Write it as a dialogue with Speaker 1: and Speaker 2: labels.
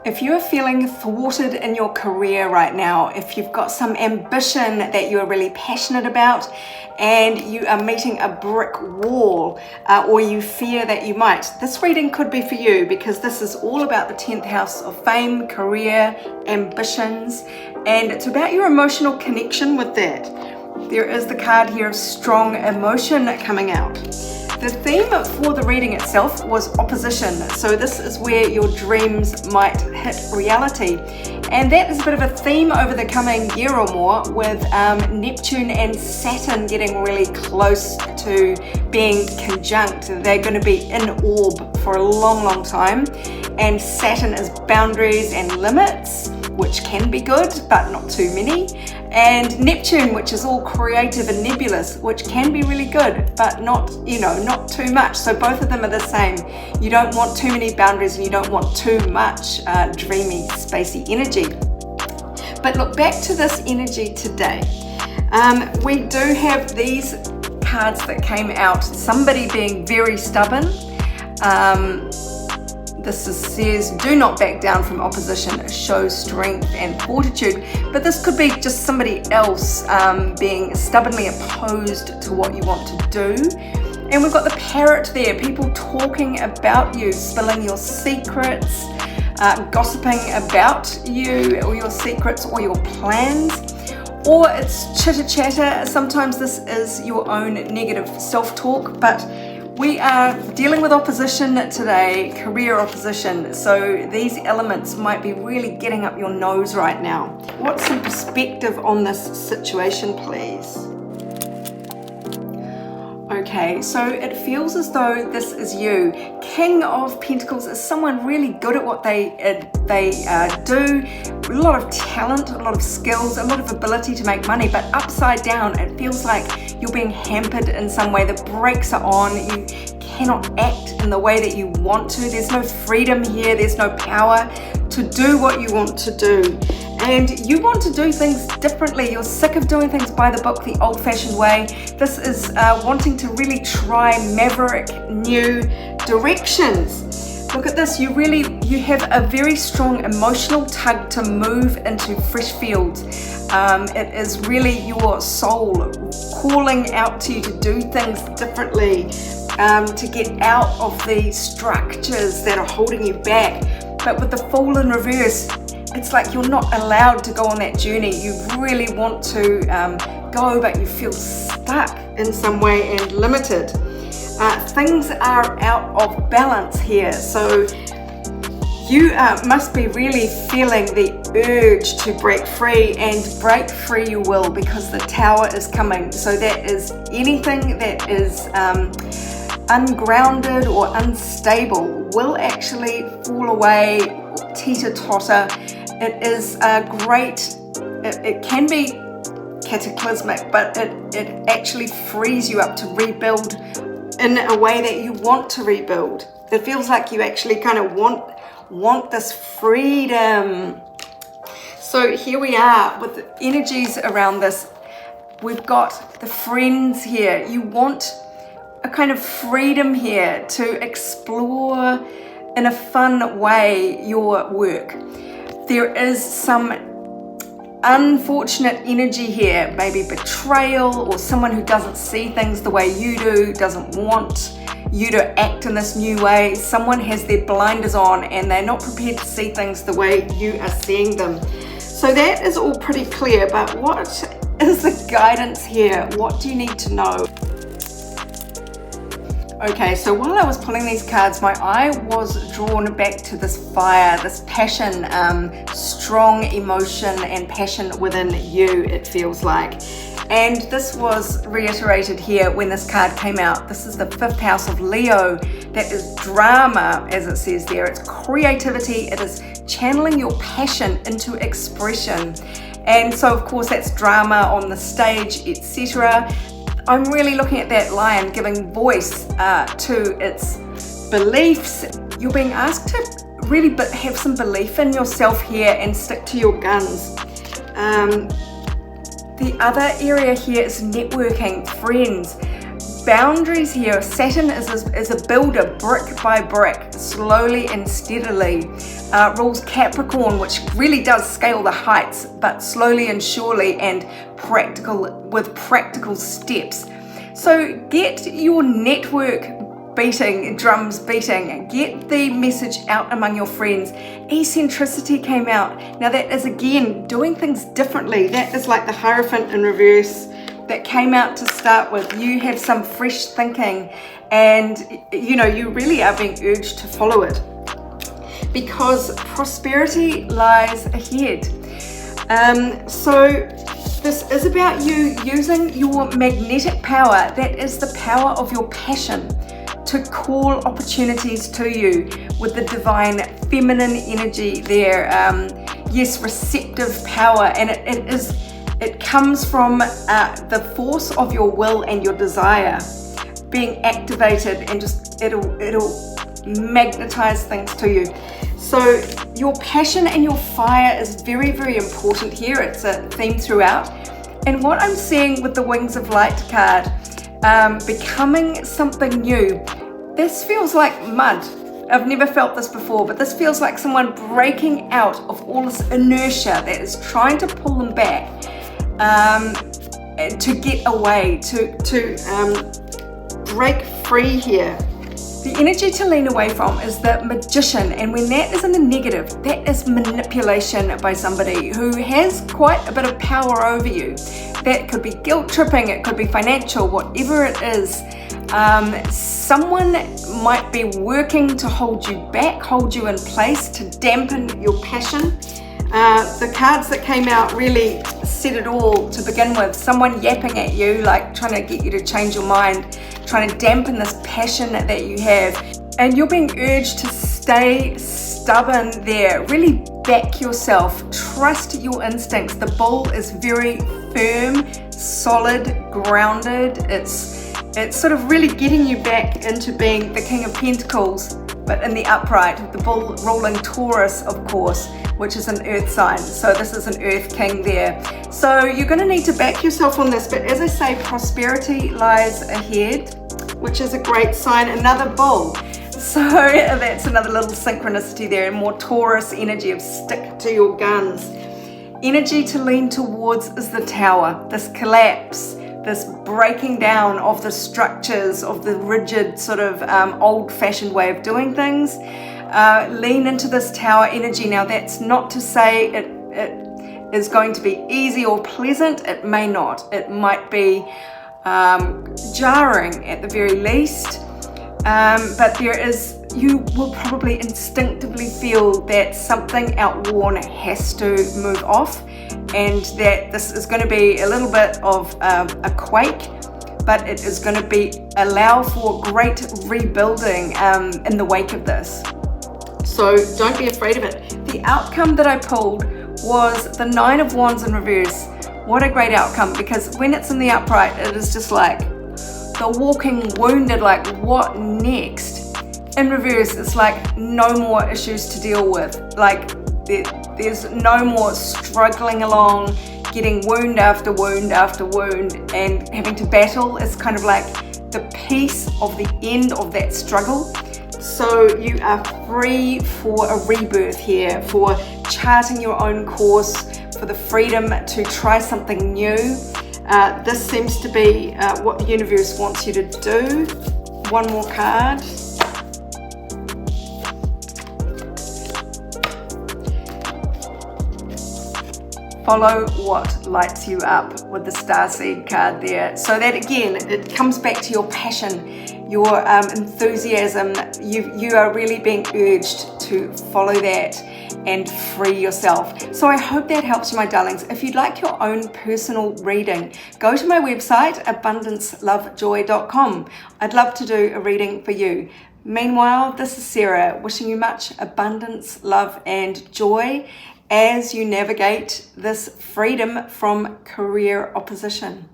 Speaker 1: If you are feeling thwarted in your career right now, if you've got some ambition that you are really passionate about and you are meeting a brick wall, or you fear that you might, this reading could be for you, because this is all about the 10th house of fame, career, ambitions, and it's about your emotional connection with that. There is the card here of strong emotion coming out. The theme for the reading itself was opposition, so this is where your dreams might hit reality, and that is a bit of a theme over the coming year or more, with Neptune and Saturn getting really close to being conjunct. They're going to be in orb for a long time, and Saturn is boundaries and limits, which can be good but not too many, and Neptune, which is all creative and nebulous, which can be really good but not too much. So both of them are the same. You don't want too many boundaries and you don't want too much dreamy, spacey energy. But look back to this energy today. We do have these cards that came out, somebody being very stubborn. This says, do not back down from opposition, show strength and fortitude. But this could be just somebody else being stubbornly opposed to what you want to do. And we've got the parrot there, people talking about you, spilling your secrets, gossiping about you or your secrets or your plans. Or it's chitter chatter. Sometimes this is your own negative self-talk, but we are dealing with opposition today, career opposition, so these elements might be really getting up your nose right now. What's some perspective on this situation, please? Okay, so it feels as though this is you. King of Pentacles is someone really good at what they do. A lot of talent, a lot of skills, a lot of ability to make money, but upside down, it feels like you're being hampered in some way. The brakes are on. You cannot act in the way that you want to. There's no freedom here. There's no power to do what you want to do. And you want to do things differently. You're sick of doing things by the book, the old-fashioned way. This is wanting to really try maverick new directions. Look at this, you have a very strong emotional tug to move into fresh fields. It is really your soul calling out to you to do things differently, to get out of the structures that are holding you back. But with the Fool in reverse, it's like you're not allowed to go on that journey. You really want to go, but you feel stuck in some way and limited. Things are out of balance here, so you must be really feeling the urge to break free, and break free you will, because the Tower is coming. So that is anything that is ungrounded or unstable will actually fall away, teeter-totter. It is great, it can be cataclysmic, but it actually frees you up to rebuild in a way that you want to rebuild. It feels like you actually kind of want this freedom. So here we are with the energies around this. We've got the Friends here. You want a kind of freedom here to explore in a fun way your work. There is some unfortunate energy here, maybe betrayal, or someone who doesn't see things the way you do, doesn't want you to act in this new way. Someone has their blinders on and they're not prepared to see things the way you are seeing them. So that is all pretty clear, but what is the guidance here? What do you need to know? Okay, so while I was pulling these cards, my eye was drawn back to this fire, this passion, strong emotion and passion within you, it feels like. And this was reiterated here when this card came out. This is the 5th house of Leo. That is drama, as it says there. It's creativity. It is channeling your passion into expression. And so, of course, that's drama on the stage, etc. I'm really looking at that lion giving voice to its beliefs. You're being asked to really have some belief in yourself here and stick to your guns. The other area here is networking, friends. boundaries here. Saturn is a builder, brick by brick, slowly and steadily. Rules Capricorn, which really does scale the heights, but slowly and surely and with practical steps. So get your network beating, drums beating, get the message out among your friends. Eccentricity came out. Now that is again doing things differently. That is like the Hierophant in reverse that came out to start with. You have some fresh thinking, and you really are being urged to follow it because prosperity lies ahead. So this is about you using your magnetic power. That is the power of your passion to call opportunities to you with the divine feminine energy there. Yes, receptive power, and it comes from the force of your will and your desire being activated, and just it'll magnetize things to you. So your passion and your fire is very, very important here. It's a theme throughout. And what I'm seeing with the Wings of Light card, becoming something new, this feels like mud. I've never felt this before, but this feels like someone breaking out of all this inertia that is trying to pull them back, to get away, to break free here. The energy to lean away from is the Magician, and when that is in the negative, that is manipulation by somebody who has quite a bit of power over you. That could be guilt tripping, it could be financial, whatever it is. Someone might be working to hold you back, hold you in place, to dampen your passion. The cards that came out really said it all to begin with. Someone yapping at you, like trying to get you to change your mind, trying to dampen this passion that you have. And you're being urged to stay stubborn there. Really back yourself. Trust your instincts. The bull is very firm, solid, grounded. It's sort of really getting you back into being the King of Pentacles, but in the upright. The bull ruling Taurus, of course, which is an earth sign. So this is an earth king there. So you're going to need to back yourself on this. But as I say, prosperity lies ahead, which is a great sign. Another bull. So that's another little synchronicity there, and more Taurus energy of stick to your guns. Energy to lean towards is the Tower. This collapse, this breaking down of the structures of the rigid sort of old-fashioned way of doing things. Lean into this Tower energy. Now that's not to say it is going to be easy or pleasant. It may not. It might be jarring at the very least. But you will probably instinctively feel that something outworn has to move off, and that this is going to be a little bit of a quake, but it is going to allow for great rebuilding in the wake of this. So don't be afraid of it. The outcome that I pulled was the Nine of Wands in reverse. What a great outcome, because when it's in the upright, it is just like the walking wounded, like what next? In reverse, it's like no more issues to deal with. Like there's no more struggling along, getting wound after wound after wound and having to battle. It's kind of like the peace of the end of that struggle. So you are free for a rebirth here, for charting your own course, for the freedom to try something new. This seems to be what the universe wants you to do. One more card. Follow what lights you up with the Starseed card there. So that again, it comes back to your passion, your enthusiasm. You are really being urged to follow that and free yourself. So I hope that helps you, my darlings. If you'd like your own personal reading, go to my website, abundancelovejoy.com. I'd love to do a reading for you. Meanwhile, this is Sarah wishing you much abundance, love, and joy as you navigate this freedom from career opposition.